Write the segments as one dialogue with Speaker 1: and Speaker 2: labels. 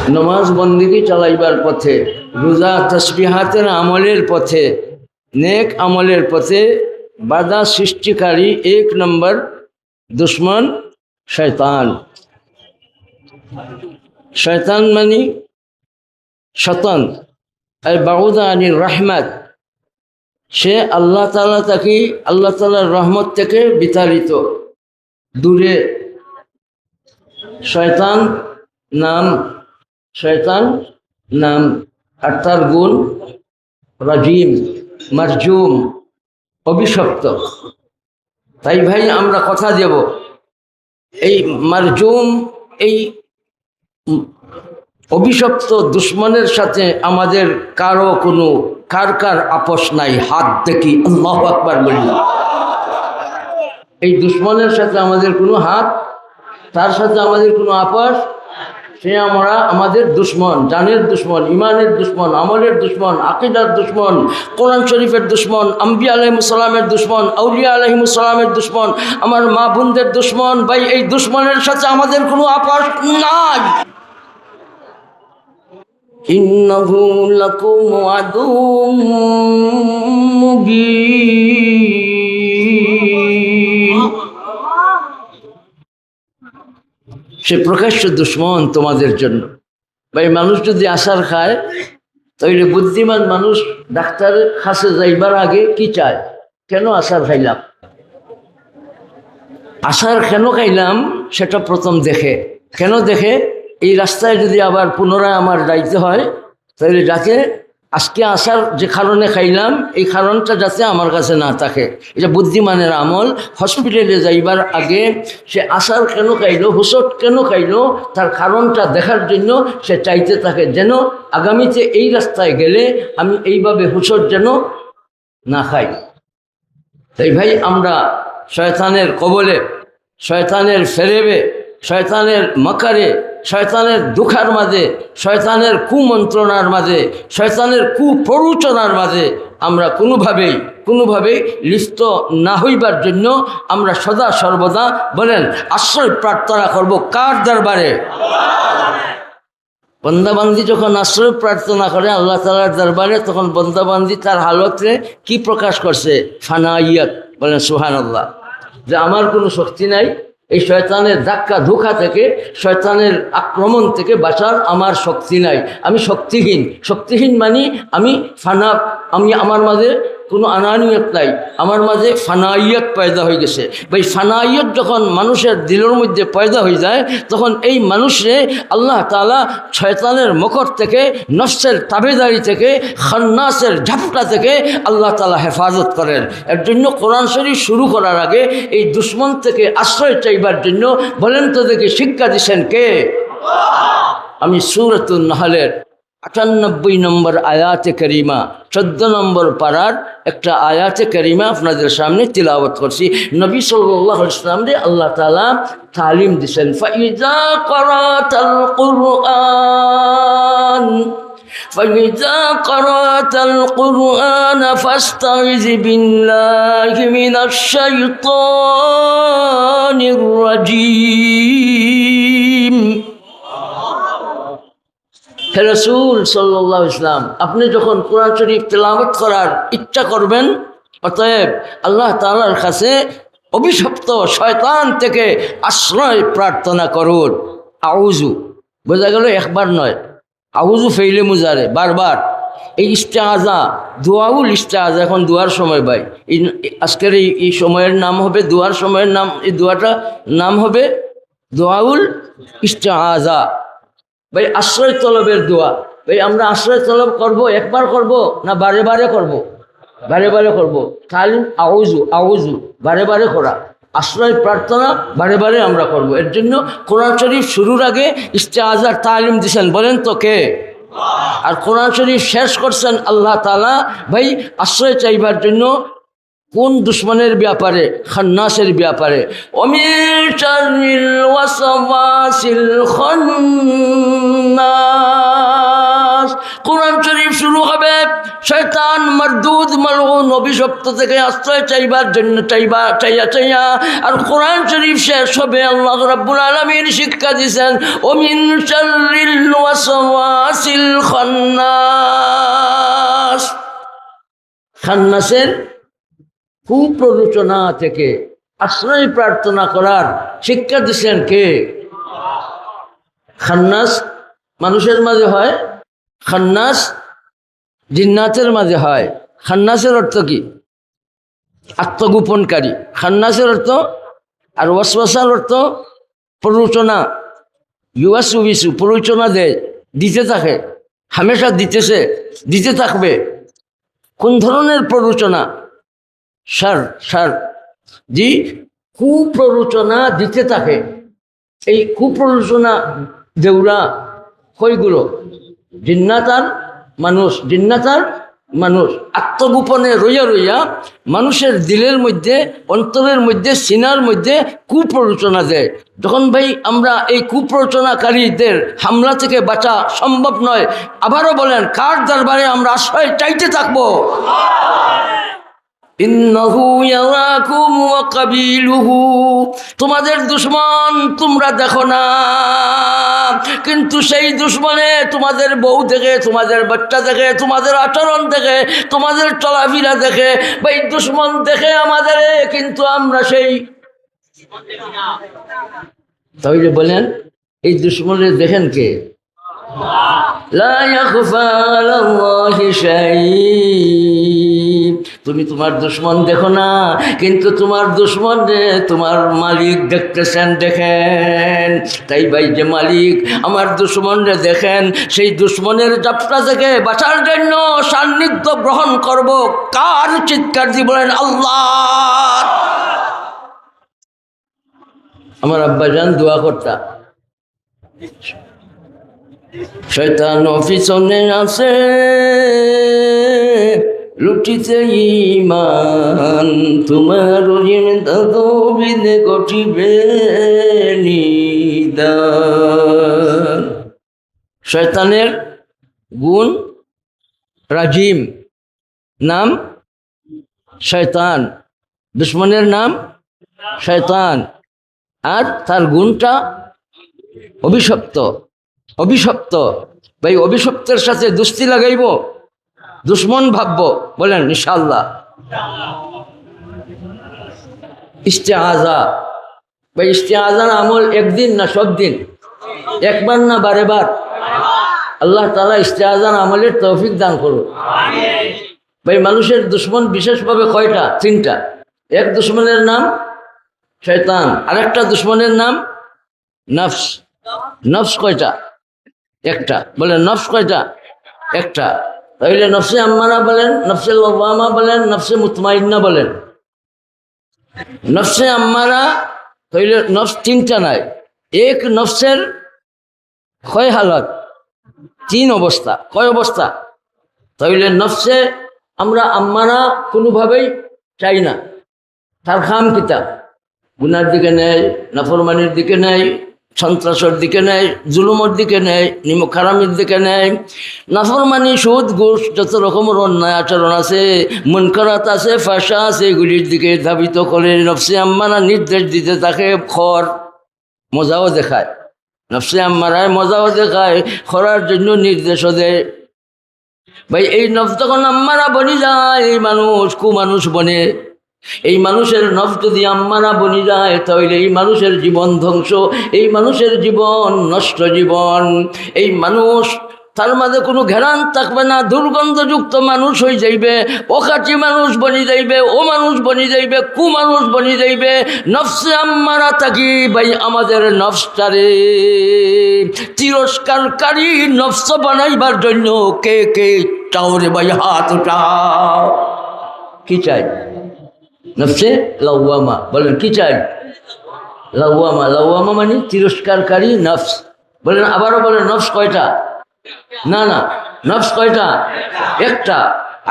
Speaker 1: नमाज बंदिगी चलाइबार पथे रोजा तस्बिहातेर आमलेर पथे नेक आमलेर पथे बाधा सृष्टिकारी एक नम्बर दुश्मन शैतान। शैतान मानी शतन बाउदा आनिर रहमत से अल्लाह ताला ताकि अल्लाह तालार रहमत থেকে বিতাড়িত দূরে। शैतान नाम और तार गुण राजीम मारजूम अभिशप्त। ताई भाई आमरा कथा देव এই মারজুম এই অভিশপ্ত দুশ্মনের সাথে আমাদের কারো কোনো কার আপোষ নাই। হাত দেখি আল্লাহু আকবার বলি। এই দুশ্মনের সাথে আমাদের কোনো হাত, তার সাথে আমাদের কোনো আপোষ। সে আমরা আমাদের দুশ্মন, জানের দুশ্মন, ইমানের দুশ্মন, আমলের দুশ্মন, আকিদার দুশ্মন, কোরআন শরীফের দুশ্মন, আম্বিয়া আলাইহিস সালামের দুশ্মন, আউলিয়া আলাইহিস সালামের দুশ্মন, আমার মা বোনদের দুশ্মন। ভাই এই দুশ্মনের সাথে আমাদের কোনো আপোষ নাই। ইন্নাহু লাকুম আদুউম মুবিন। সে প্রকাশ্য দুশ্মন তোমাদের জন্য। ভাই মানুষ যদি আসার খায় তাহলে বুদ্ধিমান মানুষ ডাক্তারের কাছে যাইবার আগে কি চায়? কেন আসার খাইলাম, আসার কেন খাইলাম সেটা প্রথম দেখে। কেন দেখে? এই রাস্তায় যদি আবার পুনরায় আমার যাইতে হয় তাহলে যাতে আজকে আসার যে কারণে খাইলাম এই কারণটা যাতে আমার কাছে না থাকে। এটা বুদ্ধিমানের আমল। হসপিটালে যাইবার আগে সে আসার কেন খাইলো, হুসট কেন খাইলো, তার কারণটা দেখার জন্য সে চাইতে থাকে যেন আগামীতে এই রাস্তায় গেলে আমি এইভাবে হুসট যেন না খাই। তাই ভাই আমরা শয়তানের কবলে, শয়তানের ফেরেবে, শয়তানের মাকারে, শয়তানের দুঃখার মাঝে, শয়তানের কুমন্ত্রণার মাঝে, শয়তানের কুপ্ররোচনার মাঝে আমরা কোনোভাবেই লিপ্ত না হইবার জন্য আমরা সদা সর্বদা বলেন আশ্রয় প্রার্থনা করব কার দরবারে? বন্দাবান্দি যখন আশ্রয় প্রার্থনা করে আল্লাহ তাআলার দরবারে, তখন বন্দাবান্দি তার হালতে কি প্রকাশ করছে? ফানাইয়াত। বলেন সুবহানাল্লাহ। যে আমার কোনো শক্তি নাই, এই শয়তানের ধাক্কা ধোঁকা থেকে, শয়তানের আক্রমণ থেকে বাঁচার আমার শক্তি নাই, আমি শক্তিহীন মানি আমি ফানা, আমার মাঝে কোনো আনানিয়ত নাই, আমার মাঝে ফানাইয়ত পয়দা হয়ে গেছে। ভাই ফানাইয়ত যখন মানুষের দিলের মধ্যে পয়দা হয়ে যায় তখন এই মানুষে আল্লাহ তাআলা শয়তানের মকর থেকে, নফসের তাবেদারি থেকে, খান্নাসের ঝাপটা থেকে আল্লাহ তাআলা হেফাজত করেন। এর জন্য কোরআন শরীফ শুরু করার আগে এই দুশ্মন থেকে আশ্রয় চাইবার জন্য বলেন তো দেখি শিক্ষা দিচ্ছেন কে? আমি সূরাতুন নাহলের ৯৮ নম্বর আয়াতে করিমা ১৪ নম্বর পারার একটা আয়াতে করিমা আপনাদের সামনে তিলাওয়াত করছি। নবী সাল্লাল্লাহু আলাইহি ওয়াসাল্লাম রে আল্লাহ তাআলা তালিম দিয়েছেন, ফাইজা ক্বরাতাল কুরআন فإذا قرأت القرآن فاستعذ بالله من الشيطان الرجيم। হে রাসূল সাল্লাল্লাহু আলাইহি ওয়াসাল্লাম, আপনি যখন কোরআন শরীফ তেলাওয়াত করার ইচ্ছা করবেন, অতএব আল্লাহ তাআলার কাছে অভিশপ্ত শয়তান থেকে আশ্রয় প্রার্থনা করুন। আউযু বোঝা গেল একবার নয়, আউযু ফেইলে মুজারে বারবার। এই ইস্তেআযা দোয়াউল ইস্তেআযা, এখন দোয়ার সময় ভাই, আজকের এই সময়ের নাম হবে দোয়ার সময়ের নাম, এই দোয়াটা নাম হবে দোয়াউল ইস্তেআযা। ভাই আশ্রয় তলবের দোয়া। ভাই আমরা আশ্রয় তলব করব, একবার করব না বারে বারে করব? বারে বারে করব। তালিম আউযু বারে বারে করা, আশ্রয় প্রার্থনা বারে বারে আমরা করব। এর জন্য কোরআন শরীফ শুরুর আগে ইস্তেআযার তালিম দিয়েছেন, বলেন তো কে? আর কোরআন শরীফ শেষ করছেন আল্লাহ তাআলা ভাই আশ্রয় চাইবার জন্য কোন দুশ্মনের ব্যাপারে? খান্নাসের ব্যাপারে। ওমিন শাররিল ওয়াসওয়াসিল খান্নাস। কোরআন শরীফ শুরু হবে শয়তান মারদুদ মালউন অভিশপ্ত থেকে আশ্রয় চাইবার জন্য চাইয়া আর কোরআন শরীফ শেষ হবে আল্লাহ রাব্বুল আলামিন শিক্ষা দিয়েছেন ওমিন শাররিল ওয়াসওয়াসিল খান্নাস। খান্নাসের কুপ্ররোচনা থেকে আশ্রয় প্রার্থনা করার শিক্ষা দিচ্ছেন কে? খান্নাস মানুষের মাঝে হয়, খান্নাস জিন্নাতের মাঝে হয়। খান্নাসের অর্থ কি? আত্মগোপনকারী। খান্নাসের অর্থ, আর ওয়াসওয়াসার অর্থ প্ররোচনা। ইউয়াসু বিসু, প্ররোচনা দেয়, দিতে থাকে, হামেশা দিতে থাকবে। কোন ধরনের প্ররোচনা? সার জি, কুপ্ররোচনা দিতে থাকে। এই কুপ্ররোচনা দেউরা কইগুলো? জিন্নাত আর মানুষ আত্মগোপনে রইয়া মানুষের দিলের মধ্যে, অন্তরের মধ্যে, সিনার মধ্যে কুপ্ররোচনা দেয়। যখন ভাই আমরা এই কুপ্ররোচনাকারীদের হামলা থেকে বাঁচা সম্ভব নয়, আবারও বলেন কার দরবারে আমরা আশ্রয় চাইতে থাকবো? ইন্নাহু ইয়ারাকুম ওয়া কাবিলুহু, তোমাদের দুশমন তোমরা দেখো না, কিন্তু সেই দুশমনে তোমাদের বউ দেখে, তোমাদের বাচ্চা দেখে, তোমাদের আচরণ দেখে, তোমাদের চলাফেরা দেখে। ভাই দুশমন দেখে আমাদের, কিন্তু আমরা সেই, তাহলে বলেন এই দুশমনের দেখেন কে? লা ইয়াখফা আলাল্লাহি শাই। তুমি তোমার দুশমন দেখো না, কিন্তু তোমার দুশমন তোমার মালিক দেখতেছেন, দেখেন। তাই ভাই যে মালিক আমার দুশমনরে দেখেন, সেই দুশমনের যাত্রা থেকে বাঁচার জন্য সান্নিধ্য গ্রহণ করব কার? চিৎকার দিয়ে বলেন আল্লাহ। আমার আব্বাজান দোয়া করতা, শয়তান পিছনে আছে লুটিতে ঈমান, তোমার তদবিদে ঘটিবে নিদান। শয়তানের গুণ রাজিম, নাম শয়তান, দুশ্মনের নাম শয়তান, আর তার গুণটা অভিশপ্ত। ভাই অভিশপ্তের সাথে দুস্তি লাগাইব, দুশ্মন ভাববো? বলেন ইনশাআল্লাহ। ইস্তেআজা, ভাই ইস্তেআজার আমল একদিন না সব দিন, একবার না বারে বার। আল্লাহ তাআলা ইস্তেআজার আমলের তৌফিক দান করুন। ভাই মানুষের দুশ্মন বিশেষভাবে কয়টা? তিনটা। এক দুশ্মনের নাম শয়তান, আরেকটা দুশ্মনের নাম নফস। নফস কয়টা? একটা। বলেন নফস কয়টা? একটা। তাহলে নফসে আম্মারা বলেন, নফসে লওয়ামা বলেন, নফসে মুতমাইন্না বলেন। নফসে আম্মারা, তাহলে নফস তিনটা নাই। এক নফসের কয় হালত? তিন অবস্থা। কয় অবস্থা? তাহলে নফসে আমরা আম্মারা কোনোভাবেই চাই না, তার খাম কিতাব গুনার দিকে নেয়, নাফরমানির দিকে নেয়, সন্ত্রাসের দিকে নেয়, জুলুমের দিকে নেয়, খারামির দিকে নেয়। নাফরমানি, সুদ, ঘুষ, যত রকমের অন্যায় আচরণ আছে, মুনকারাত আছে, ফাশা আছে, এগুলির দিকে ধাবিত করে নফসে আম্মারা নির্দেশ দিতে থাকে। খর মজাও দেখায়, নফসে আম্মারায় মজাও দেখায়, খরার জন্য নির্দেশও দেয়। ভাই এই নফস যখন আম্মারা বনি যায়, এই মানুষ কুমানুষ বনে। এই মানুষের নফস যদি আম্মারা বনি যায়, তাহলে এই মানুষের জীবন ধ্বংস, এই মানুষের জীবন নষ্ট জীবন। এই মানুষ, তার মাঝে কোনো ঘেরান থাকবে না, দুর্গন্ধযুক্ত মানুষ হয়ে যাইবে, অকাটি মানুষ বনি যাইবে, ও মানুষ বনি যাইবে, কুমানুষ বনি যাইবে। নফসে আম্মারা থাকি ভাই আমাদের নফসটারে তিরস্কারকারী নফস বানাইবার জন্য কে কে চাও রে ভাই? হাত উঠাও। কি চাই? নফসে লাওয়ামা। বলেন কি চাই? লাওয়ামা। লাওয়ামা মানে তিরস্কারকারী নফস। বলেন আবারও বলেন নফস কয়টা? না, নফস কয়টা? একটা।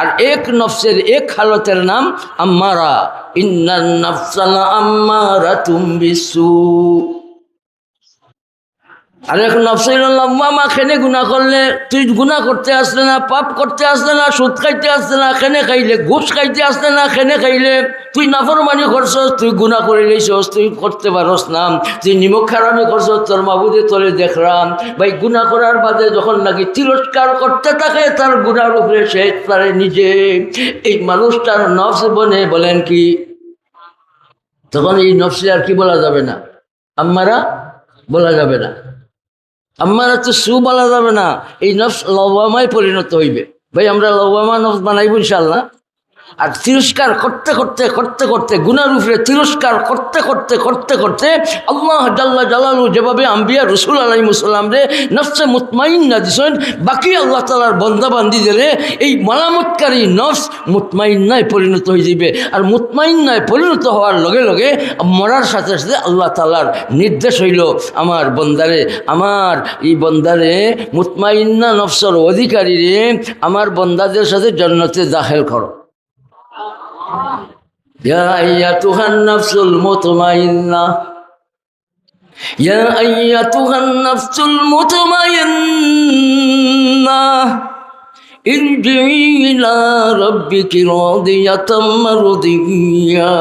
Speaker 1: আর এক নফসের এক হালতের নাম আম্মারা। ইন্নান নাফসা লাআম্মারাতুম বিসু। আর এখন নফসাইল্লামা খেনে গুণা করলে, তুই গুণা করতে আসলে না, পাপ করতে আসলে না, সুদ খাইতে আসলে না, খেনে খাইলে, ঘুষ খাইতে আসলে না, খেনে খাইলে, তুই নাফরমানি করছস, তুই গুণা করে লইছস, তুই করতে পারস না, তুই নিমক খারামি করছস, তোর মাবুদে তলে দেখলাম ভাই। গুণা করার বাদে যখন নাকি তিরস্কার করতে থাকে তার গুণার উপরে, সে তারে নিজে, এই মানুষটার নফস বনে বলেন কি, তখন এই নফসে আর কি বলা যাবে না, আম্মারা বলা যাবে না, আম্মারা তো সু বলা যাবে না, এই নফস লওয়ামায় পরিণত হইবে। ভাই আমরা লওয়ামা নফস বানাইব ইনশাআল্লাহ। আর তিরস্কার করতে করতে করতে করতে, গুনার উপরে তিরস্কার করতে করতে করতে করতে, আল্লাহ জাল্লা জালালু যেভাবে আম্বিয়া রসুল আলাইহিসসালাম রে নফসে মুতমাইন্না দিছেন, বাকি আল্লাহ তাআলার বান্দা বান্দীদের এই মালামতকারী নফস মুতমাইন্নায় পরিণত হয়ে যাবে। আর মুতমাইন্নায় পরিণত হওয়ার লগে লগে মরার সাথে সাথে আল্লাহ তাআলার নির্দেশ হইল, আমার বন্দারে, আমার এই বন্দারে, মুতমাইন্না নফসের অধিকারী রে, আমার বন্দাদের সাথে জান্নাতে দাখিল করো। يا أيتها النفس المطمئنة، يا أيتها النفس المطمئنة ارجعي إلى ربك راضية مرضية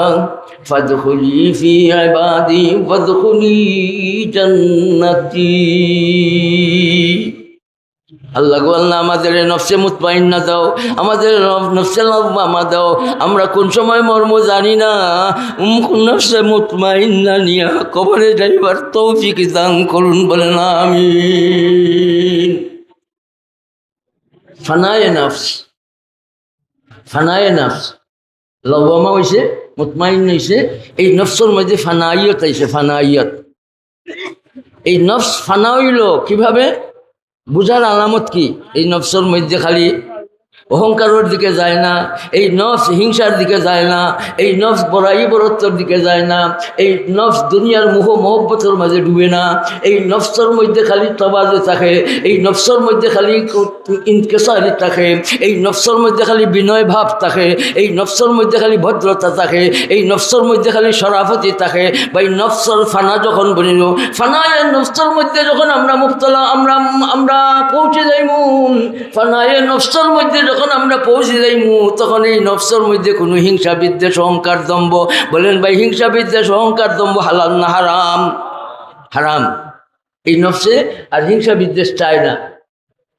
Speaker 1: فادخلي في عبادي وادخلي جنتي। আল্লাহ গো আল্লাহ আমাদের নফসে মুতমাইন্না দাও, আমাদের নফসে লওয়ামা দাও। আমরা কোন সময় মর্ম জানি না, নফসে মুতমাইন্না নিয়া কবরে যাইবার তৌফিক দান করুন, বলেন আমিন। ফানায়ে নফস, ফানায়ে নফস, লওয়ামা হইছে, মুতমাইন্না হইছে, এই নফসের মধ্যে ফানাইয়ত আইছে, ফানাইয়ত। এই নফস ফানা হইল কিভাবে, বুঝার আলামত কি? এই নফসের মধ্যে খালি অহংকারের দিকে যায় না, এই নফস হিংসার দিকে যায় না, এই নফস বড়াই বড়ত্বর দিকে যায় না, এই নফস দুনিয়ার মোহ মহব্বতের মাঝে ডুবে না, এই নফসের মধ্যে খালি তবাজে থাকে, এই নফসের মধ্যে খালি ইনকেসারি থাকে, এই নফসের মধ্যে খালি বিনয় ভাব থাকে, এই নফসের মধ্যে খালি ভদ্রতা থাকে, এই নফসের মধ্যে খালি শরাফতি থাকে। বা এই নফসের ফানা যখন বলিল, ফানায় নফসের মধ্যে যখন আমরা মুক্তলা, আমরা পৌঁছে যাইমু, ফানায় নফসের মধ্যে যখন আমরা পৌঁছে যাইমু, তখন এই নফসের মধ্যে কোনো হিংসা বিদ্বেষ অহংকার দম্ভ, বলেন ভাই হিংসা বিদ্বেষ অহংকার দম্ভ হালাল না হারাম? হারাম। এই নফসে আর হিংসা বিদ্বেষ চায় না,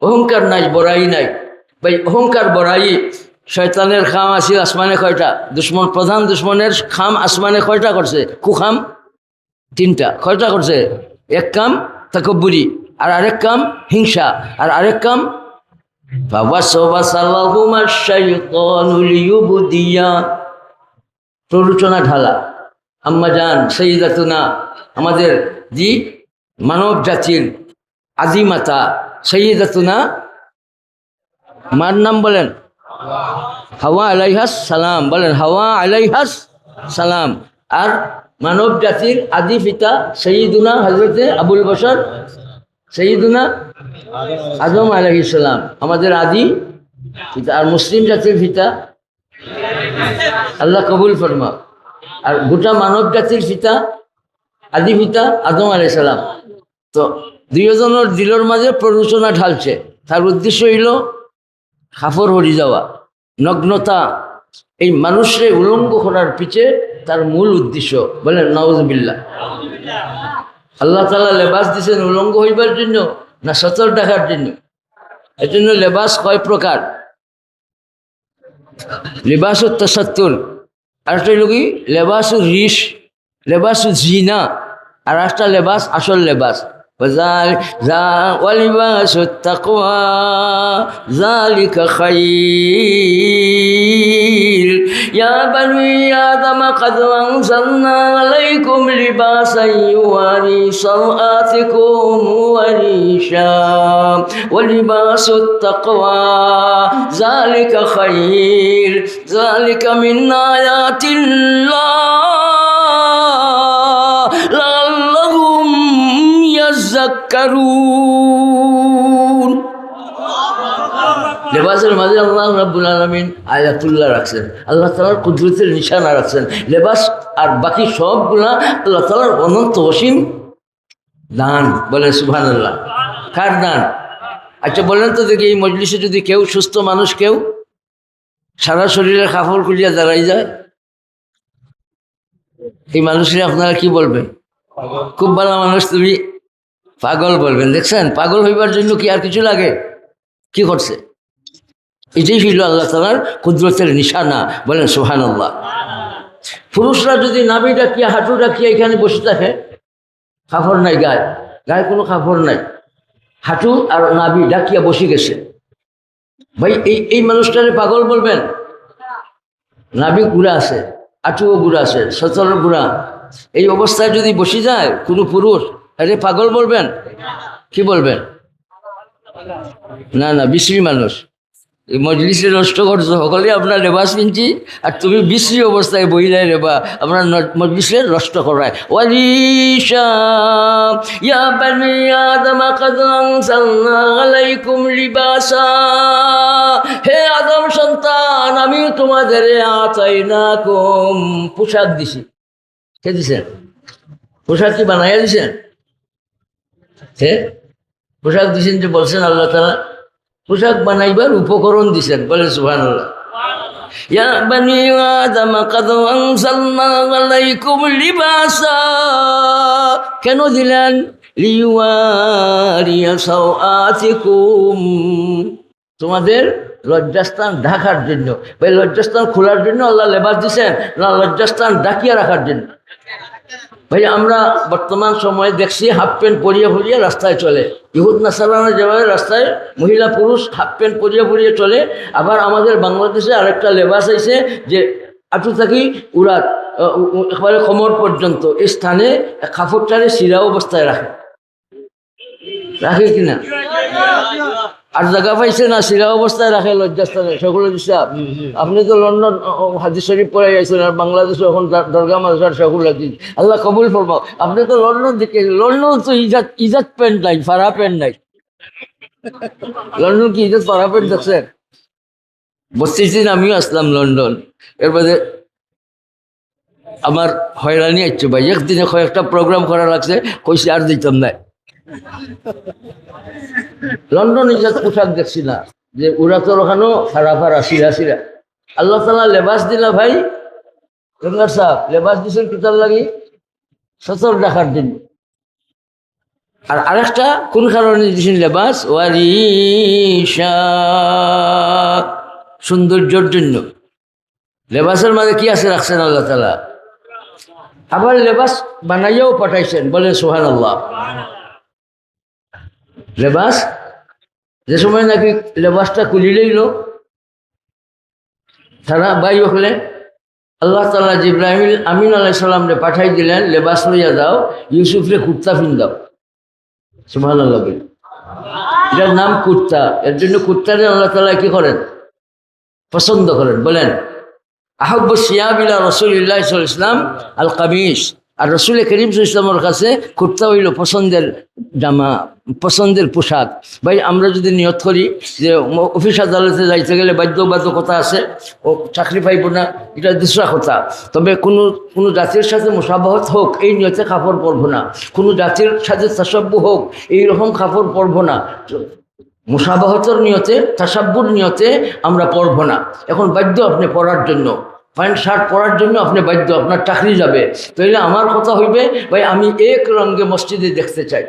Speaker 1: অহংকার নাই, বড়াই নাই। ভাই অহংকার বড়াই শয়তানের খাম আছে আসমানে কয়টা? দুশ্মন, প্রধান দুশ্মনের খাম আসমানে কয়টা করছে? কুখাম তিনটা। কয়টা করছে? এক কাম তাকব্বুরি, আর আরেক কাম হিংসা, আর আরেক কাম প্ররোচনা ঢালা। আম্মা জান সৈয়দাতুনা, আমাদের জি মানব জাতির আদিমাতা সৈয়দাতুনা, মার নাম বলেন হাওয়া আলাইহাস সালাম, বলেন হাওয়া আলাইহাস সালাম। আর মানব জাতির আদি পিতা সৈয়দুনা হযরতে আবুল বশর সৈয়দুনা আদম আলাইহিস সালাম, আমাদের আদি পিতা। আর মুসলিম জাতির পিতা আল্লাহ কবুল ফরমা। আর গোটা মানব জাতির পিতা, আদি পিতা আদম আলাইহিস সালাম। তো দুইজনের দিলের মাঝে প্ররোচনা ঢালছে, তার উদ্দেশ্য হইল কাফর হরি যাওয়া, নগ্নতা, এই মানুষকে উলঙ্গ করার পিছে তার মূল উদ্দেশ্য। বলেন নাউজুবিল্লাহ। আল্লাহ তাআলা লেবাস দিয়েছেন উলঙ্গ হইবার জন্য না সতর টাকার জন্য? এর জন্য লেবাস কয় প্রকার? লেবাসু তাসাত্তুর, আর একটা হইল কি লেবাসু রিশ, লেবাসু জিনা, আর একটা লেবাস আসল লেবাস। ওয়ালিবাসু তাকওয়া যালিকা খায়র ইয়া বানি আদম قد أنزلنا عليكم لباسا يواري سوآتكم وريشا ولباس التقوى ذلك خير ذلك من آيات الله لعلهم يذكرون। লেবাসের মাঝে আল্লাহ রাব্বুল আলামিন আয়াতুল্লাহ রাখছেন, আল্লাহ তাআলার কুদরতের নিশানা রাখছেন। লেবাস আর বাকি সবগুলা আল্লাহ তাআলার অনন্ত অসীম দান, বলে সুবহানাল্লাহ। কার দান? আচ্ছা বলেন তো দেখি, এই মজলিসে যদি কেউ সুস্থ মানুষ, কেউ সারা শরীরে কাপড় খুলিয়া দাঁড়াই যায়, এই মানুষের আপনারা কি বলবেন? খুব ভালো মানুষ তুমি, পাগল বলবেন। দেখছেন, পাগল হইবার জন্য কি আর কিছু লাগে? কি করছে? এটাই ছিল আল্লাহ তাআলার কুদরতের নিশানা, বলেন সুবহানাল্লাহ। পুরুষরা যদি নাভি ডাকিয়া হাঁটু ডাকিয়া এখানে বসে থাকে, কাপড় নাই গায়ে, গায়ে কোনো কাপড় নাই, হাঁটু আর নাভি ডাকিয়া বসে গেছে, ভাই এই এই মানুষটারে পাগল বলবেন? নাভি গুড়া আছে, হাঁটুও গুড়া আছে, সচল গুড়া, এই অবস্থায় যদি বসে যায় কোনো পুরুষ, আরে পাগল বলবেন? কি বলবেন? না না, বিশ্রী মানুষ। এই মজলিসে নষ্ট করছো, সকলে আপনার লেবাস কিনছি আর তুমি বিশ্রী অবস্থায় বইলাই রেবা আপনার মজলিসে নষ্ট করায়। ওয়ালিশা ইয়া বানি আদম কাদ আনজালনা আলাইকুম লিবাসা, হে আদম সন্তান, আমি তোমাদের আতাইনাকুম, পোশাক দিছি। কে দিছেন? পোশাক কি বানাইয়া দিছেন? হে, পোশাক দিছেন যে বলছেন আল্লাহ তাআলা, পোশাক বানাইবার উপকরণ দিছেন, বলে সুবহানাল্লাহ। ইয়া বানি আদম কাদ আনজালনা আলাইকুম লিবাসা, কেন দিলেন? লিওয়ারিয়া সাওআতিকুম, তোমাদের লজ্জাস্থান ঢাকার জন্য। ভাই লজ্জাস্থান খোলার জন্য আল্লাহ লেবাস দিছেন না লজ্জাস্থান ঢাকিয়া রাখার জন্য? ভাই আমরা বর্তমান সময়ে দেখছি হাফ প্যান্ট পরিয়ে পরিয়ে রাস্তায় চলে, ইহুদ নাসারানা যেভাবে রাস্তায় মহিলা পুরুষ হাফ প্যান্ট পরিয়ে পরিয়ে চলে, আবার আমাদের বাংলাদেশে আরেকটা লেবাস আছে যে আটু থাকি উড়া একেবারে কোমর পর্যন্ত, এই স্থানে কাপড়টারে সিরা অবস্থায় রাখে, রাখে কিনা? আর জায়গা পাইছে না, সিরা অবস্থায় রাখে লজ্জাস্থানে। সকলে দিশা, আপনি তো লন্ডন হাদিস শরীফ পড়ে গেছেন, আর বাংলাদেশে এখন দরগা মাদ্রাসার সকল হাদিস, আল্লাহ কবুল ফরমাও। আপনি তো লন্ডন দিকে, লন্ডন তো ইজাত ইজাত প্যান্ট নাই, ফারা প্যান্ট নাই। লন্ডন কি ইজাত ফারা প্যান্ট দেখছেন? 32 দিন আমিও আসলাম লন্ডন, এরপরে আমার হয়রানি হচ্ছে ভাই, একদিনে কয়েকটা প্রোগ্রাম করা লাগছে, কইছি আর দিতাম না। লন্ডন ইজাত পোশাক দেখছি না, যে ওরা তো ওখানেও ফারা ফারা সিরা সিরা। আল্লাহ তাআলা লেবাস দিলা ভাই, রঙ্গার সাহেব লেবাস দিছেন কিতার লাগি? সতর রাখার জন্য। আর আরেকটা কোন কারণে দিছেন লেবাস? ওয়ারিশা, সৌন্দর্যের জন্য। লেবাসের মাঝে কি আছে রাখছেন আল্লাহ তাআলা? আবার লেবাস বানাইয়াও পাঠাইছেন, বলেন সুবহানাল্লাহ। লেবাস যে সময় নাকি লেবাসটা কুলিলেই লো তারা ভাই হলে আল্লাহ তাআলা জিবরাইল আমিন আলাইহিস সালামরে পাঠাই দিলেন, লেবাস লইয়া যাও, ইউসুফরে কুর্তা পিন দাও। সুবহানাল্লাহ বলি, এটার নাম কুর্তা। এর জন্য কুর্তারে আল্লাহ তাআলা কি করেন? পছন্দ করেন। বলেন আহাব্বু সিয়াব ইলা রাসূলিল্লাহ সাল্লাল্লাহু আলাইহি ওয়াসাল্লাম আল কামিস, আর রসুল করিম সাল্লাল্লাহু আলাইহি ওয়াসাল্লামের কাছে কুর্তা হইল পছন্দের জামা, পছন্দের পোশাক। ভাই আমরা যদি নিয়ত করি যে অফিস আদালতে যাইতে গেলে বাধ্যবাধকতা আছে, ও চাকরি পাইব না, এটা দুসরা কথা। তবে কোনো জাতির সাথে মুসাবাহত হোক, এই নিয়তে কাপড় পরবো না। কোনো জাতির সাথে তাসাব্বু হোক, এইরকম কাপড় পরবো না। মুসাবাহতর নিয়তে, তাসাব্বুর নিয়তে আমরা পরবো না। এখন বাধ্য আপনি পরার জন্য, প্যান্ট শার্ট পরার জন্য আপনি বাধ্য, আপনার চাকরি যাবে। তাইলে আমার কথা হইবে, ভাই আমি এক রঙে মসজিদে দেখতে চাই।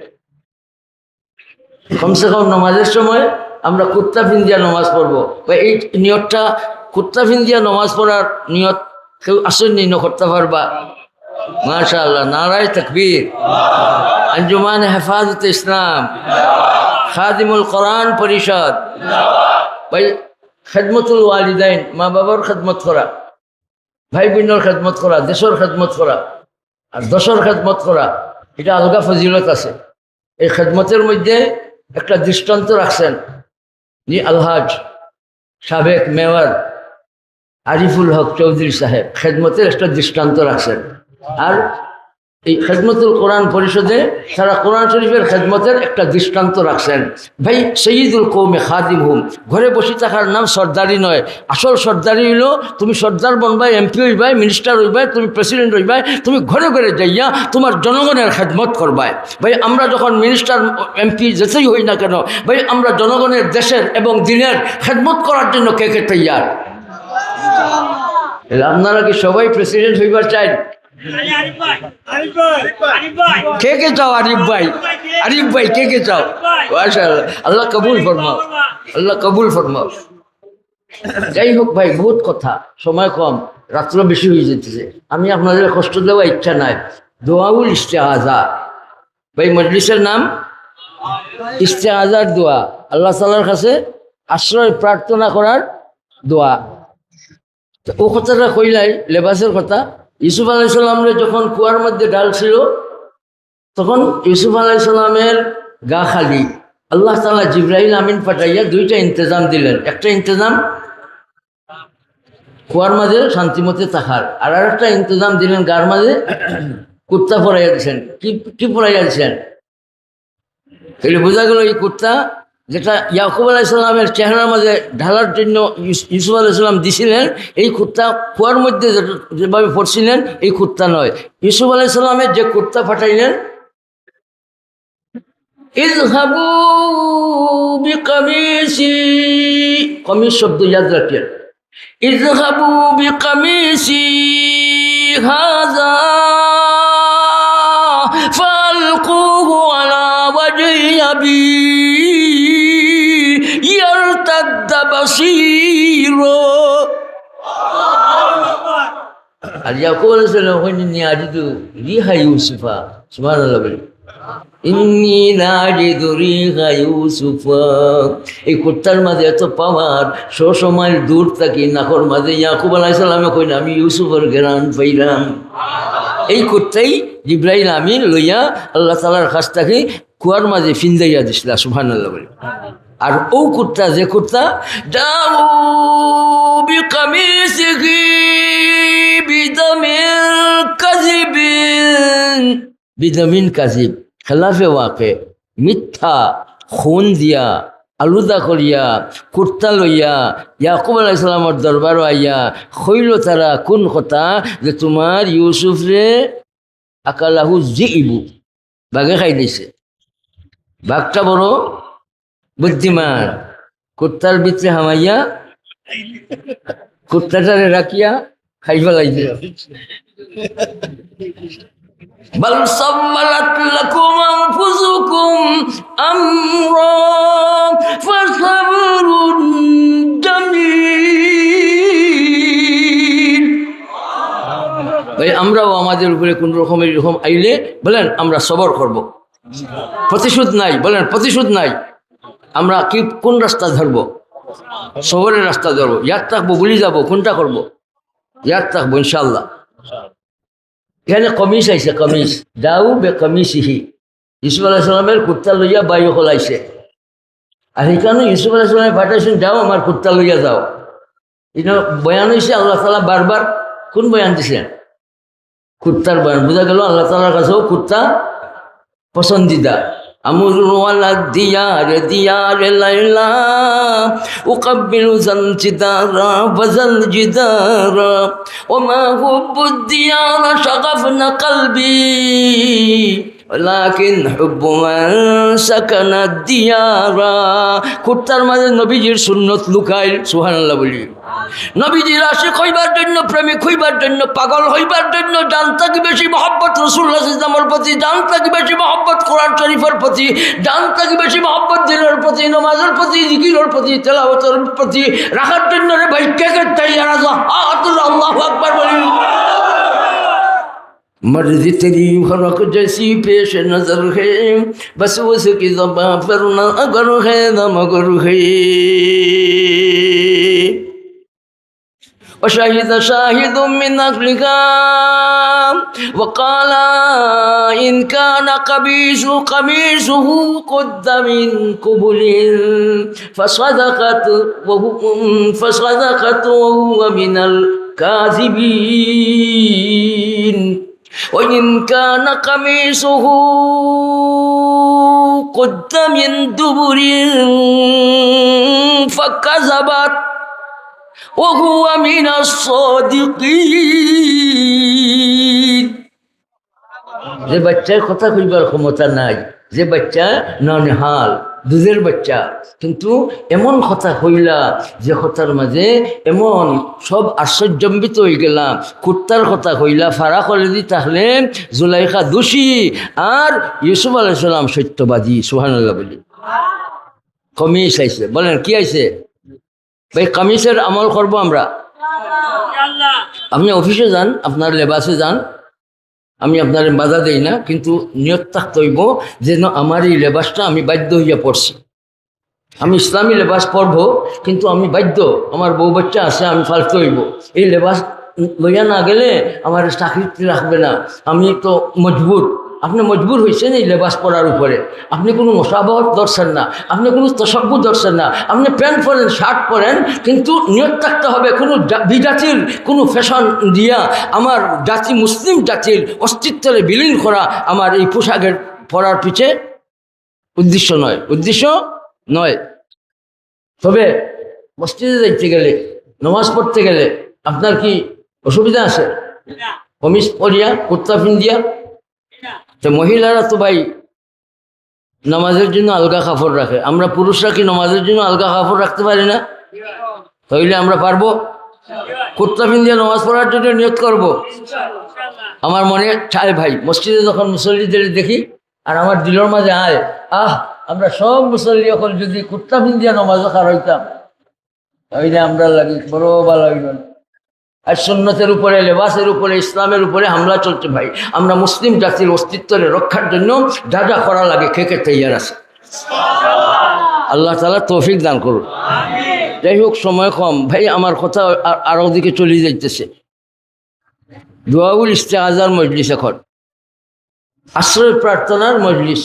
Speaker 1: কমসে কম নামাজের সময় আমরা কুর্তা পিন্দিয়া নামাজ পড়বো। বা এই নিয়তটা, কুর্তা পিন্দিয়া নামাজ পড়ার নিয়ত কেউ আসেননি ন করতে পারবা? মাশাআল্লাহ, নারায়ে তাকবীর। আঞ্জুমান হেফাজত ইসলাম, খাদিমুল কোরআন পরিষদ, ভাই খেদমতুল ওয়ালিদাইন, মা বাবার খেদমত করা, ভাই বোনের খেদমত করা, দেশের খেদমত করা আর দশের খেদমত করা, এটা আলগা ফজিলত আছে। এই খেদমতের মধ্যে একটা দৃষ্টান্ত রাখছেন জি আলহাজ সাবেক মেয়র আরিফুল হক চৌধুরী সাহেব, খেদমতের একটা দৃষ্টান্ত রাখছেন। আর এই খেদমতুল কোরআন পরিষদে তারা কোরআন শরীফের খেদমতের একটা দৃষ্টান্ত রাখছেন। ভাই সৈয়দুল কৌমে খাদিম হুম, ঘরে বসে থাকার নাম সর্দারি নয়। আসল সর্দারি হইল তুমি সর্দার বনবাই, এমপি হইবাই, মিনিস্টার হইবাই, তুমি প্রেসিডেন্ট হইবাই, তুমি ঘরে ঘরে যাইয়া তোমার জনগণের খেদমত করবাই। ভাই আমরা যখন মিনিস্টার এমপি যেতেই হই না কেন, ভাই আমরা জনগণের দেশের এবং দিনের খেদমত করার জন্য কে কে তৈয়ার? আপনারা কি সবাই প্রেসিডেন্ট হইবার চাই? কে কে চাও? আরিফ ভাই, আরিফ ভাই কে কে চাও? মাশাআল্লাহ, আল্লাহ কবুল ফরমাও, আল্লাহ কবুল ফরমাও। যাই হোক ভাই, বহুত কথা, সময় কম, রাত্র বেশি হয়ে যেতেছে। আমি আপনাদের কষ্ট দেওয়া ইচ্ছা নাই। দোয়াউল ইস্তেআজা, ভাই মজলিসের নাম ইস্তেআজার দোয়া, আল্লাহ তাআলার কাছে আশ্রয় প্রার্থনা করার দোয়া। ও কথাটা কইলাই লেবাসের কথা। ইউসুফ আলাইসাল্লামরে যখন কুয়ার মধ্যে ডাল ছিল, তখন ইউসুফ আলাইসাল্লামের গা খালি। আল্লাহ তাআলা জিবরাইল আমিন পাঠাইয়া দুইটা ইন্তজাম দিলেন। একটা ইন্তজাম কুয়ার মাঝে শান্তিমতে থাকার, আর একটা ইন্তজাম দিলেন গার মাঝে কুত্তা পরাইয়া দিচ্ছেন। কি পরাইয়া দিচ্ছেন? তাহলে বোঝা গেল এই কুত্তা যেটা ইয়াকুব আলাইসাল্লামের চেহারার মাঝে ঢালার জন্য ইউসুফ আলাইসাল্লাম দিছিলেন, এই কুত্তা কুয়ার মধ্যে যেভাবে পড়ছিলেন এই কুত্তা নয়। ইউসুফ আলাইসাল্লামের যে কুত্তা পাঠাইলেন, ইযহাবু বিকামিসি, কমিস শব্দ ইয়াদ রাখেন, ইযহাবু বিকামিসি হাযা ফালকুহু আলা ওয়াজহি আবি ইয়ারতাদ্দা বাসীরা। আর ইয়াকুব আলাইহিস সালাম কইলেন, ইন্নী আজিদু রিহা ইউসুফা, সুবহানাল্লাহ বলি, ইন্নী নাজিদু রিহা ইউসুফা। এই কুত্তার মাঝে এত পাওয়ার, সময় দূর থাকি নাকর মাঝে ইয়াকুব আলাইহিস সালামে কইলেন আমি ইউসুফের ঘ্রাণ পাইলাম। এই কুত্তাই জিবরাইল আমিন লইয়া আল্লাহ তাআলার কাছ থেকে কুয়ার মাঝে ফিন্দাইয়া দিছিল, সুবহানাল্লাহ বলি। আর ও কুত্তা, যে কুত্তা যাও বিকামিসিহি বিদামিন কাযিবিন, বিদামিন কাযিব খেলাফে ওয়াকে, মিথ্যা খুন দিয়া আলুদা করিয়া কুর্তা লইয়া ইয়াকুব আলাইহিস সালামের দরবার আইয়া কইল তারা কোন কথা, যে তোমার ইউসুফ রে আকালাহু যিইবু, বাঘে খাই দিছে। বাঘটা বড় বুদ্ধিমান, কুত্তার ভিতরে হামাইয়া কুত্তাটারে রাখিয়া খাই ফেলাইছে। বাল সাওয়ালাত লাকুম আনফুসুকুম আমরা ফাসাবরুন জামিল। ভাই আমরাও আমাদের উপরে কোন রকমের এরকম আইলে বলেন আমরা সবর করব, প্রতিশোধ নাই, বলেন প্রতিশোধ নাই। আমরা কি কোন রাস্তা ধরবো? সবরের রাস্তা ধরবো। ইয়াদ থাকবো, ভুলি যাবো, কোনটা করবো? ইয়াদ থাকবো ইনশাল্লাহ। এখানে কমিস আইছে, কমিস দাউ বে কমিসিহি, ইউসুফ আলাইহিস সালামের কুত্তা লইয়া বায়ু হলাইছে। আর এখানে ইউসুফ আলাইহিস সালামে পাঠাইছেন, যাও আমার কুত্তা লইয়া যাও। এটা বয়ান হয়েছে আল্লাহ তাআলা বারবার। কোন বয়ান দিছেন? কুত্তার বয়ান। বোঝা গেল আল্লাহ তাআলার কাছেও কুত্তা পছন্দিদা। আমরুল ওয়ালাদ দিয়ার দিয়ার লাইলা উকাব্বিলু জাল জিদারা ওয়াজাল জিদারা ওমা হুব্বুদ দিয়ারা শাগাফনা কলবি লাকিন হুব্বু মান সাকানা দিয়ারা। কুত্তার মাঝে নবীজির সুন্নত লুকাইল, সুবহানাল্লাহ বলি। নবীজির আশিক হইবার জন্য, প্রেমিক হইবার জন্য, পাগল হইবার জন্য জান থাকি বেশি মহব্বত রাসূলুল্লাহ সাল্লাল্লাহু আলাইহি ওয়াসাল্লামের প্রতি, জান থাকি বেশি মহব্বত কোরআন শরীফের প্রতি, জান থাকি বেশি মহব্বত দিনের প্রতি, নামাজের প্রতি, জিকিরের প্রতি, তেলাওয়াতের প্রতি রাখার জন্য রে ভাই কে কে তৈয়ার আছো? আল্লাহু আকবার বলি। मर्जी तेरी फरक जैसी पेश नजर है, बस उसकी ज़बां पर न अगर है न मगर है। وشهد شاهد من أهلها وقال إن كان قميصه قد من قبل فصدقت وهو من الكاذبين। وإن كان قميصه قد من دبر فكذبت وهو من الصادقين যে বাচ্চার কথা কইবার ক্ষমতা নাই, যে বাচ্চা ননহাল দুধের বাচ্চা, কিন্তু এমন কথা হইলা যে কথার মাঝে এমন সব আশ্চর্যম্বিত হয়ে গেলাম। কুত্তার কথা হইলা, ফারা করে দি তাহলে জুলাইখা দোষী আর ইউসুফ আলাইহিস সালাম সত্যবাদী। সুবহানাল্লাহ বলি। কমিস আইছে, বলেন কি আইছে ভাই? কামিজের আমল করবো আমরা। আপনি অফিসে যান, আপনার লেবাসে যান, আমি আপনার বাধা দেই না, কিন্তু নিয়ত থাকতে হইব যেন আমার এই লেবাসটা আমি বাধ্য হইয়া পড়ছি। আমি ইসলামী লেবাস পরবো, কিন্তু আমি বাধ্য, আমার বউ বাচ্চা আছে, আমি ফালতে হইব। এই লেবাস লইয়া না গেলে আমার চাকরিতে রাখবে না, আমি তো মজবুর। আপনি মজবুর হয়েছেন এই লেবাস পরার উপরে, আপনি কোনো মশাবাহত ধরছেন না, আপনি কোনো তসব্বু ধরছেন না, আপনি প্যান্ট পরেন, শার্ট পরেন, কিন্তু নিয়ত থাকতে হবে কোনো বিজাতির কোনো ফ্যাশন দিয়া আমার জাতি, মুসলিম জাতির অস্তিত্বের বিলীন করা আমার এই পোশাকের পরার পিছে উদ্দেশ্য নয়, উদ্দেশ্য নয়। তবে মসজিদে যাইতে গেলে, নামাজ পড়তে গেলে আপনার কি অসুবিধা আছে? কমিজ পরিয়া, কুর্তা পিন্দিয়া? তো মহিলারা তো ভাই নামাজের জন্য আলগা কাপড় রাখে, আমরা পুরুষরা কি নামাজের জন্য আলগা কাপড় রাখতে পারি না? তাইলে আমরা পারবো? কুর্তা পিন্দিয়া নামাজ পড়ার জন্য নিয়ত করব। আমার মনে চায় ভাই, মসজিদে যখন মুসল্লিদের দেখি আর আমার দিলের মাঝে আয়, আমরা সব মুসল্লি এখন যদি কুর্তা পিন্দিয়া নামাজও খার হইতাম, তাইলে আমরা লাগি বড় ভালো হইল। আর সুন্নতের উপরে, লেবাসের উপরে, ইসলামের উপরে হামলা চলছে ভাই। আমরা মুসলিম জাতির অস্তিত্বের রক্ষার জন্য যা যা করা লাগে খেকে তৈয়ার আছে। আল্লাহ তাআলা তৌফিক দান করুন। যাই হোক, সময় কম ভাই, আমার কথা আরো দিকে চলে যাইতেছে। দুআউল ইস্তেআজার মজলিস, এখন আশ্রয় প্রার্থনার মজলিস।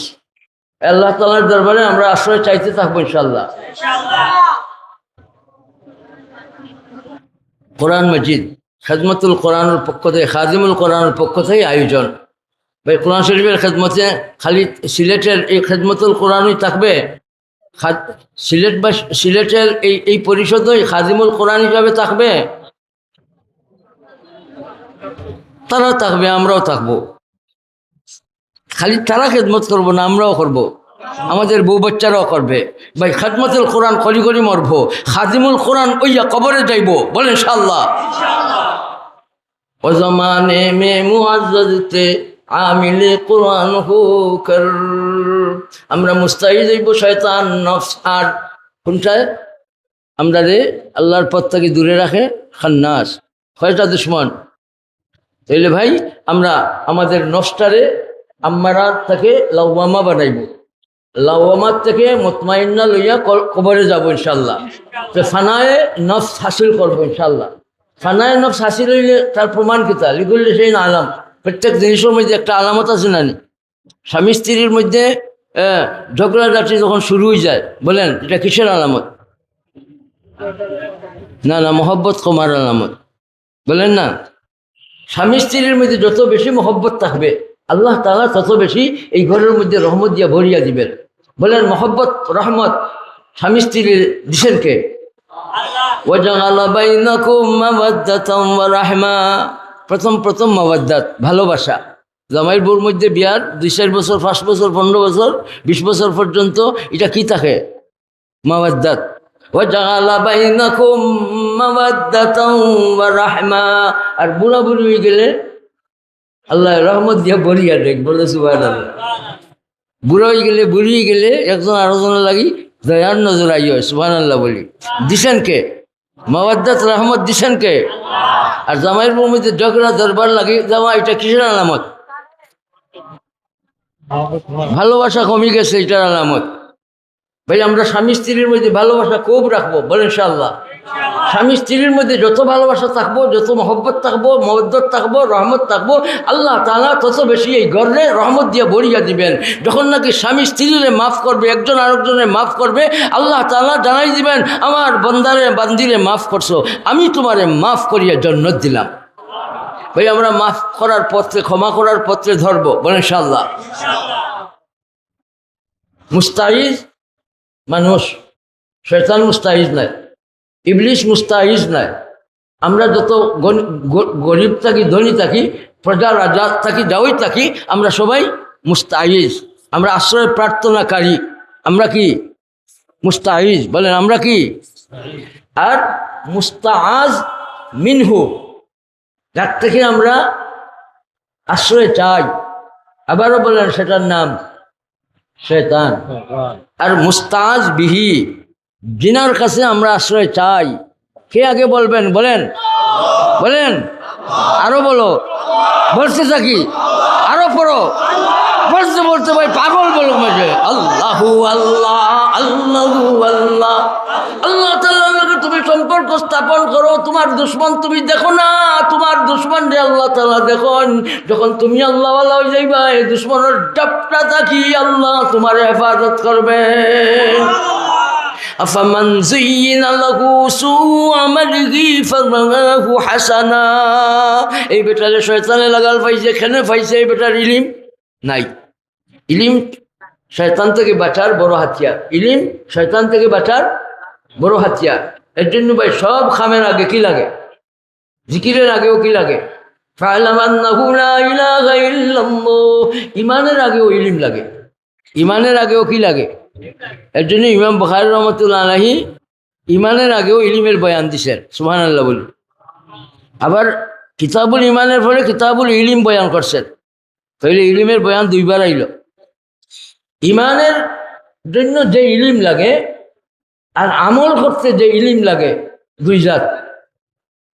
Speaker 1: আল্লাহ তাআলার দরবারে আমরা আশ্রয় চাইতে থাকবো ইনশাআল্লাহ। কোরআন মজিদ খেদমতুল কোরআনের পক্ষ থেকে, খাদিমুল কোরআনের পক্ষ থেকে আয়োজন। ভাই কোরআন শরীফের খেদমতে খালি সিলেটের এই খেদমতুল কোরআনই থাকবে? সিলেট বা সিলেটের এই পরিষদই খাদিমুল কোরআন হিসাবে থাকবে? তারা থাকবে, আমরাও থাকবো। খালি তারা খেদমত করবো না, আমরাও করবো, আমাদের বউ বাচ্চারাও করবে। ভাই খেদমতুল কোরআন করি করি মরবো, খাদিমুল কোরআন ওইয়া কবরে যাইব, বলেন ইনশাআল্লাহ। ও জমানে মে মুআজ্জাজতে আমিলে কোরআন হুকর, আমরা মুস্তাহিদ হইব শয়তান নফস আর কোনটায় আমরা রে আল্লাহর পথ থেকে দূরে রাখে খান্নাস, কয়টা দুশ্মন। তাইলে ভাই আমরা আমাদের নফসটারে আম্মারাত থেকে লাওয়ামা বানাইব, লাওয়ামাত থেকে মুতমাইন্না লইয়া কবরে যাব ইনশাআল্লাহ। তো ফানায়ে নফস হাসিল করবো ইনশাআল্লাহ। ফানায়ে নফস হাসিল হইলে তার প্রমাণ কিতা? লিখলে সেই না আলাম। প্রত্যেক জিনিসের মধ্যে একটা আলামত আছে না? স্বামী স্ত্রীর মধ্যে ঝগড়াঝাটি যখন শুরু হয়ে যায়, বলেন এটা কিসের আলামত? না না, মহব্বত কমার আলামত, বলেন না? স্বামী স্ত্রীর মধ্যে যত বেশি মহব্বত থাকবে, আল্লাহ তাআলা তত বেশি এই ঘরের মধ্যে রহমত দিয়া ভরিয়া দিবেন। বলেন মহব্বত, রহমত স্বামী স্ত্রীর দিছেন কে? ওয়াজআলা বাইনাকুম মাওয়াদ্দাতাম ওয়া রাহমা। প্রথম মাওয়াদ্দাত, ভালোবাসা। জামাইর বউর মধ্যে বিয়ার 2-4 বছর, 5 বছর, 15 বছর, 20 বছর পর্যন্ত এটা কি থাকে? মাওয়াদ্দাত। ওয়াজআলা বাইনাকুম মাওয়াদ্দাতাম ওয়া রাহমা। আর বুড়া বুড়ি হয়ে গেলে আল্লাহ রহমত দিয়া ভরিয়া দেখ, বলে সুবহানাল্লাহ। বুড়া হয়ে গেলে, বুড়িয়ে গেলে একজন আরেকজনের লাগি দয়ার নজর আইয়, সুবহানাল্লাহ বলি। দিছেন কে? মাওয়াদ্দাত রহমত দিছেন কে? আর জামাইয়ের বউর মধ্যে ঝগড়া দরবার লাগে যাওয়া, এটা কিসের আলামত? ভালোবাসা কমে গেছে, এটার আলামত। ভাই আমরা স্বামী স্ত্রীর মধ্যে ভালোবাসা খুব রাখবো, বলেন ইনশাআল্লাহ। স্বামী স্ত্রীর মধ্যে যত ভালোবাসা থাকবো, যত মহব্বত থাকবো, মওয়াদ্দাত থাকবো, রহমত থাকবো, আল্লাহ তাআলা তত বেশি এই ঘরে রহমত দিয়ে ভরিয়া দিবেন। যখন নাকি স্বামী স্ত্রীরে মাফ করবে, একজন আরেকজনের মাফ করবে, আল্লাহ তাআলা জানাই দিবেন, আমার বান্দারে বান্দিরে মাফ করছো, আমি তোমারে মাফ করিয়া জান্নাত দিলাম। ভাই আমরা মাফ করার পত্রে, ক্ষমা করার পত্রে ধরবো, বলেন ইনশাআল্লাহ। মুস্তাইজ মানুষ, শয়তান মুস্তাইজ নাই, ইবলিশ মুস্তাইজ নাই। আমরা যত গরিব থাকি, ধনী থাকি, প্রজা রাজা থাকি, যাওই থাকি, আমরা সবাই মুস্তাইজ, আমরা আশ্রয় প্রার্থনাকারী। আমরা কি মুস্তাইজ? বলেন আমরা কি? আর মুস্তাআজ মিনহু, যার থেকে আমরা আশ্রয় চাই, আবারও বলেন সেটার নাম শয়তান। আর মুস্তাআজ বিহি, জিনার কাছে আমরা আশ্রয় চাই। কে আগে বলবেন? বলেন, বলেন, আরো বলো, বলতে থাকি, আরো পড়ো, বলতে বলতে ভাই পাগল বলো মাঝে। আল্লাহু আল্লাহ, আল্লাহু আল্লাহ, আল্লাহ তাআলাকে তুমি সম্পর্ক স্থাপন করো। তোমার দুশ্মন তুমি দেখো না, তোমার দুশ্মন রে আল্লাহ তাআলা দেখুন। যখন তুমি আল্লাহ ওয়ালা হয়ে যাইবা, এই দুশ্মনের ডাপটা থাকি আল্লাহ তোমার হেফাজত করবে। আফামান যুয়িনা লাহু সুউ আমালিহি ফারাহু হাসানা, এই বেটারে শয়তানে লাগাল পাইছে, কেনে পাইছে? এই বেটার ইলিম নাই। ইলিম শয়তান থেকে বাঁচার বড় হাতিয়ার, ইলিম শয়তান থেকে বাঁচার বড় হাতিয়ার। এর জন্য ভাই সব খামের আগে কি লাগে? জিকিরের আগেও কি লাগে? ফা'লাম আন্নাহু লা ইলাহা ইল্লাল্লাহ, ইমানের আগেও ইলিম লাগে, ইমানের আগেও কি লাগে? এর জন্য ইমাম বুখারী রাহমাতুল্লাহ আলাইহি ইমানের আগেও ইলিমের বয়ান দিছেন, সুবহানাল্লাহ বলি। আবার কিতাবুল ইমানের পরে কিতাবুল ইলিম বয়ান করছেন, তাহলে ইলিমের বয়ান দুইবার আইল। ইমানের জন্য যে ইলিম লাগে আর আমল করতে যে ইলিম লাগে, দুই জাত।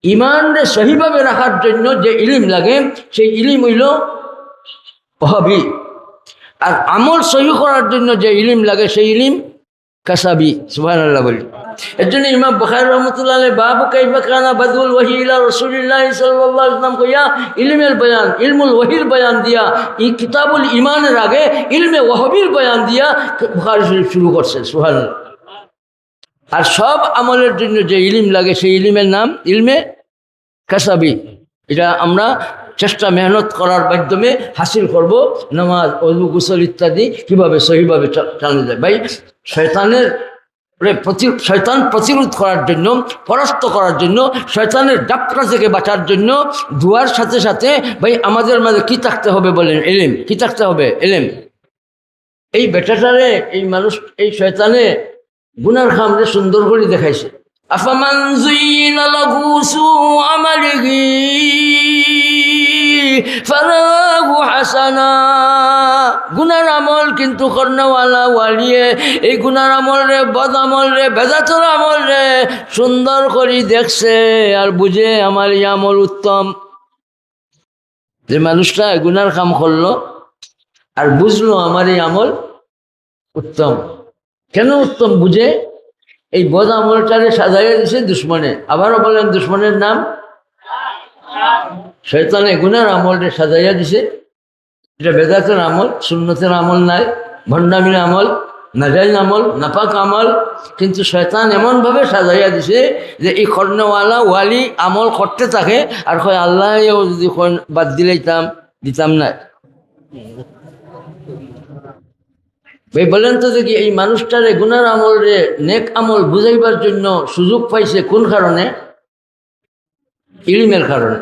Speaker 1: ইমানকে সহিভাবে রাখার জন্য যে ইলিম লাগে, সেই ইলিম হইল ওয়াহাবি। আর আমল সহি করার জন্য যে ইলিম লাগে, সেই ইলিম কাসাবি, সুবহানাল্লাহ বলি। এর জন্য ইমাম বুখারী রাহমাতুল্লাহ আলাইহি বাবু কাইফা কানা বাদুল ওয়াহি ইলা রাসূলিল্লাহ সাল্লাল্লাহু আলাইহি ওয়াসাল্লাম কইয়া ইলমের বয়ান, ইলমুল ওয়াহির বয়ান দিয়া, এই কিতাবুল ইমানের আগে ইলমে ওয়াহাবির বয়ান দিয়া বুখারী শরীফ শুরু করছে, সুবহানাল্লাহ। আর সব আমলের জন্য যে ইলিম লাগে, সেই ইলিমের নাম ইলমে কাসাবি। এটা আমরা চেষ্টা মেহনত করার মাধ্যমে হাসিল করব। নামাজ, ওযু, গোসল ইত্যাদি কিভাবে সহিভাবে চালানো যায়। ভাই শয়তানের শয়তান প্রতিরোধ করার জন্য, পরাস্ত করার জন্য, শয়তানের ডাক্কা থেকে বাঁচার জন্য দুয়ার সাথে সাথে ভাই আমাদের মাঝে কি থাকতে হবে? বলেন ইলম। কি থাকতে হবে? ইলম। এই বেটাটারে, এই মানুষ, এই শয়তানে গুনার খামরে সুন্দর করে দেখাইছে। আফামান যুয়িনা লাহু সুউ আমালিহি ফারাহু হাসানা, গুনার আমল কিন্তু করনেওয়ালা ওয়ালিয়ে এই গুনার আমল রে, বদ আমল রে, বেদাতর আমল রে সুন্দর করে দেখছে আর বুঝে আমার এই আমল উত্তম। যে মানুষটা গুনার কাম করলো আর বুঝলো আমার এই আমল উত্তম। কেন উত্তম? বুঝে এই বদ আমলটারে সাজাইয়া দিছে দুশ্মনে। আবারও বলেন, দুশ্মনের নাম শয়তানে গুনার আমলটা সাজাইয়া দিছে। এটা বেদাতের আমল, সুন্নতের আমল নাই, ভণ্ডামির আমল, নাজাইজ আমল, নাপাক আমল। কিন্তু শয়তান এমনভাবে সাজাইয়া দিছে যে এই কর্ণওয়ালা ওয়ালি আমল করতে থাকে আর কয় আল্লাহ যদি বাদ দিতাম না। ভাই বলেন তো দেখি, এই মানুষটারে গুনার আমল রে নেক আমল বুঝাইবার জন্য সুযোগ পাইছে কোন কারণে? ইলিমের কারণে।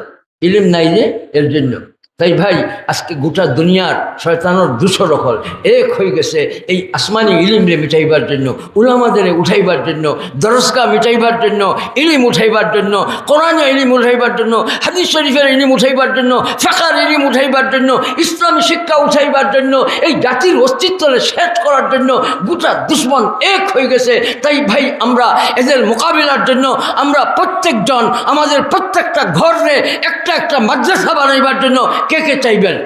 Speaker 1: ইলিম নাই যে, এর জন্য। তাই ভাই আজকে গোটা দুনিয়ার শয়তানের দুঃসরকল এক হয়ে গেছে এই আসমানি ইলিমরে মিটাইবার জন্য, উলামাদের উঠাইবার জন্য, দরসগা মিটাইবার জন্য, ইলিম উঠাইবার জন্য, কোরআনের ইলিম উঠাইবার জন্য, হাদিস শরীফের ইলিম উঠাইবার জন্য, ফিকহের ইলিম উঠাইবার জন্য, ইসলামী শিক্ষা উঠাইবার জন্য, এই জাতির অস্তিত্বকে শেষ করার জন্য গোটা দুশ্মন এক হয়ে গেছে। তাই ভাই আমরা এদের মোকাবিলার জন্য আমরা প্রত্যেকজন আমাদের প্রত্যেকটা ঘরে একটা একটা মাদ্রাসা বানাইবার জন্য কে কে চাইবেন?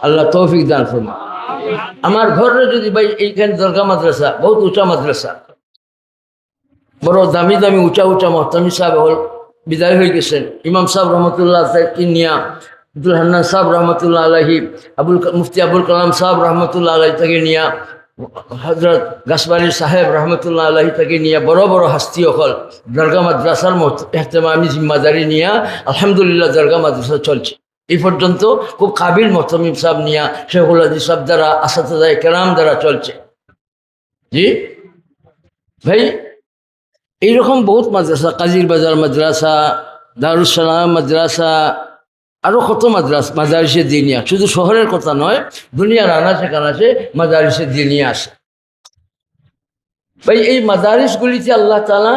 Speaker 1: আল্লাহ তৌফিক দান করুন। আমার ঘরে যদি ভাই এইখানে দরগা মাদ্রাসা, বহুত উঁচা মাদ্রাসা, বড় দামি দামি উঁচা উঁচা মহতামি সাহেব হল বিদায় হয়ে গেছেন। ইমাম সাহেব রহমতুল্লাহ কিনিয়া, আব্দুল হান্নান সাহেব রহমতুল্লাহ আলাহি, মুফতি আবুল কালাম সাহেব রহমতুল্লাহ আলাহি থেকে নিয়া, হজরত গাছবাড়ির সাহেব রহমতুল্লাহ আলহী থেকে নিয়ে বড় বড় হাস্তি অকল দরগা মাদ্রাসার এহতেমামি জিম্মাদারি নিয়ে আলহামদুলিল্লাহ দরগা মাদ্রাসা চলছে। এই পর্যন্ত খুব কাবিল মোহতমিম সাহেব নিয়া শেখুল হাদিস সাহেব দ্বারা আসাদায়ে কেরাম দ্বারা চলছে। জি ভাই, এইরকম বহুত মাদ্রাসা, কাজির বাজার মাদ্রাসা, দারুস সালাম মাদ্রাসা, আরও কত মাদারিসে দিনিয়া, শুধু শহরের কথা নয়, দুনিয়ার আনাচে কানাচে মাদারিসে দিনিয়া আসে। ভাই এই মাদারিসগুলিতে আল্লাহ তাআলা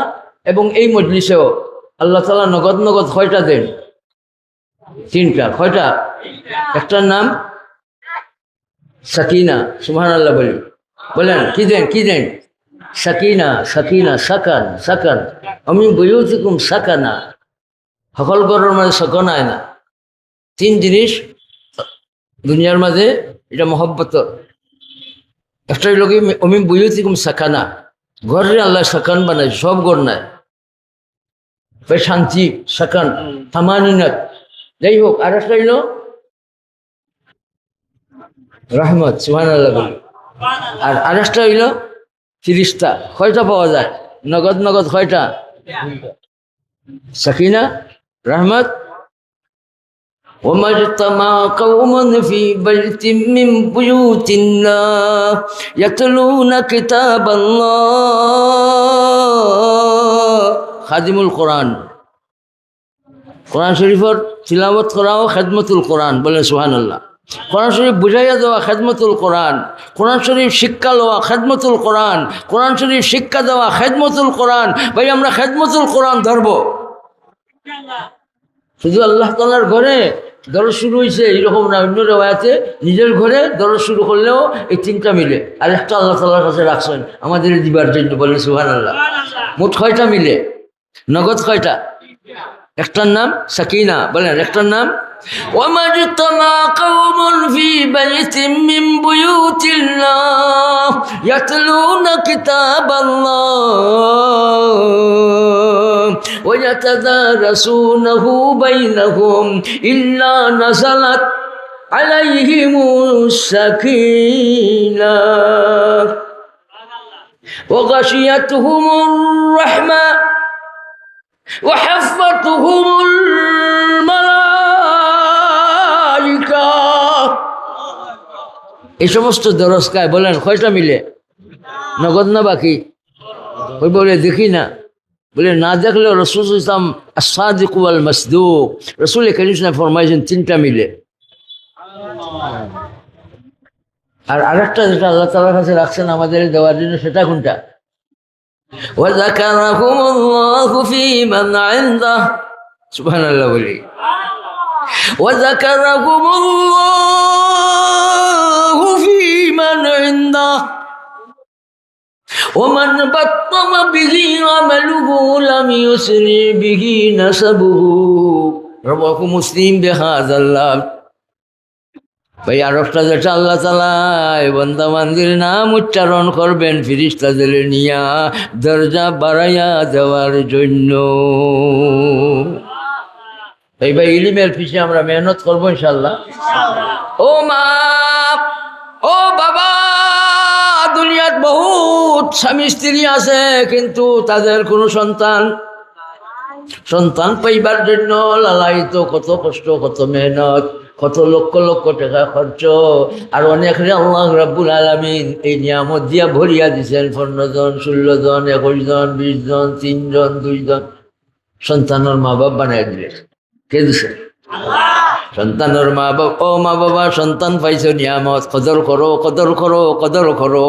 Speaker 1: এবং এই মজলিসেও আল্লাহ তাআলা নগদ নগদ কয়টা দেন? তিনটা। কয়টা? একটার নাম সাকিনা। সুবহানাল্লাহ বলি, বলেন কি দেন? কি দেন? সাকিনা। সাকিনা, সাকান। সাকান আমি বুয়ুতিকুম সাকানা, সকল ঘরের মাঝে সকন আয় না। তিন জিনিস দুনিয়ার মাঝে, এটা মহব্বত। একটা হইল কি আমি বুয়ুতিকুম সাকানা, ঘরে আল্লাহ সাকান বানায়, সব ঘর নাই। শান্তি, সাকান, থামানিনাত। যাই হোক, আর একটা হইল রহমত। সুবহানাল্লাহ বলি। আর আরেকটা হইল ফিরিস্তা। কয়টা পাওয়া যায়? নগদ নগদ কয়টা? সাকিনা, রহমত। وما اجتمع قوم في بيت من بيوت الله يتلون كتاب الله খাদিমুল কোরআন, কোরআন শরীফের তিলাওয়াত করাও খেদমতুল কোরআন। বলেন সুবহানাল্লাহ। কোরআন শরীফ বুঝাইয়া দেওয়া খেদমতুল কোরআন, কোরআন শরীফ শিক্ষা লওয়া খেদমতুল কোরআন, কোরআন শরীফ শিক্ষা দেওয়া খেদমতুল কোরআন। ভাই আমরা খেদমতুল কোরআন ধরব। শুধু আল্লাহ তাআলার ঘরে দরজ শুরু হয়েছে এরকম না, অন্য রেওয়ায়াতে নিজের ঘরে দরজ শুরু করলেও এই তিনটা মিলে। আর একটা আল্লাহ তাআলার কাছে রাখছেন আমাদের দিবার জন্য। বলেন সুবহানাল্লাহ। মোট কয়টা মিলে? নগদ কয়টা? একটার নাম সাকিনা। বলেন একটার নাম وما اجتمع قوم في بيت من بيوت الله يتلون كتاب الله ويتدارسونه بينهم إلا نزلت عليهم السكينة وغشيتهم الرحمة وحفتهم الملائكة। এই সমস্ত দরজ কায় বলেন কয়টা মিলে? নগদ না বাকি? ওই বলে দেখি না, বলে না দেখলেও রাসূল ইসলাম আস-সাদিক ওয়াল মাসদুক, রাসূল কারীম ফরমাইছেন তিনটা মিলে। আর আরেকটা যেটা আল্লাহ তাআলার কাছে রাখছেন আমাদের দেওয়ার জন্য, সেটা কোনটা? وذكرهم الله في من عنده। সুবহানাল্লাহ বলি। وذكرهم الله في من عنده ومن بطأ به عمله لم يسرع به نسبه رواه مسلم بهذا اللفظ। ভাই আরবটা যেটা আল্লাহ তাআলা বান্দা বান্দির নাম উচ্চারণ করবেন ফেরেশতাদের নিয়া দরজা বাড়াইয়া দেওয়ার জন্য। এই ভাই ইলমের পিছে আমরা মেহনত করবো ইনশাআল্লাহ। ও মা, ও বাবা, দুনিয়াত বহুত স্বামী স্ত্রী আছে কিন্তু তাদের কোনো সন্তান পাইবার জন্য লালায়িত, কত কষ্ট, কত মেহনত, কত লক্ষ লক্ষ টাকা খরচ। আর অনেক আল্লাহ রাব্বুল আলামিন এই নিয়ামত দিয়া ভরিয়া দিছেন 15 জন, 16 জন, 21 জন, 20 জন, 3 জন, 2 জন সন্তানের মা বাপ বানাই দিলে। কে দিছে? সন্তানের মা বাপ। ও মা বাবা, সন্তান পাইছো নিয়ামত, কদর করো, কদর করো, কদর করো।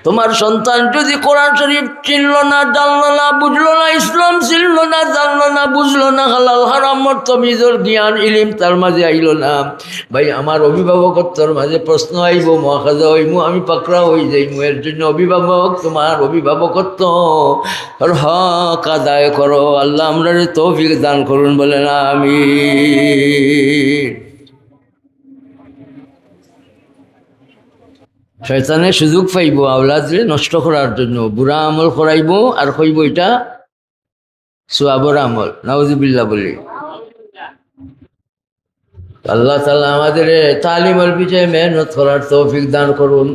Speaker 1: তোমার সন্তান যদি কোরআন শরীফ চিনলো না, জানলো না, বুঝলো না, ইসলাম চিনলো না, জানলো না, বুঝলো না, হালাল হারামর তমিজর জ্ঞান ইলিম তার মাঝে আইলো না, ভাই আমার অভিভাবকত্বর মাঝে প্রশ্ন আইব, মহাখাজা হইমু, আমি পাকড়া হয়ে যাইমু। এর জন্য অভিভাবক, তোমার অভিভাবকত্ব হক আদায় করো। আল্লাহ আমরা তৌফিক দান করুন, বলেন আমিন। শয়তানে সুযোগ পাইব আওলাদরে নষ্ট করার জন্য, বুড়া আমল করাইব আর কইব এটা সোয়াবর আমল। নাউজুবিল্লাহ বলি। আল্লাহ তাআলা আমাদের তালিমের বিজয়ে মেহনত করার তৌফিক দান করুন।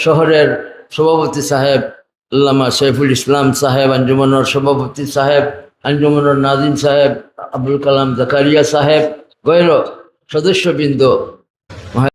Speaker 1: শহরের সভাপতি সাহেব আল্লামা সৈফুল ইসলাম সাহেব, আঞ্জুমানের সভাপতি সাহেব, আঞ্জুমানের নাজিম সাহেব, আবুল কালাম জাকারিয়া সাহেব, গৈর সদস্যবৃন্দ,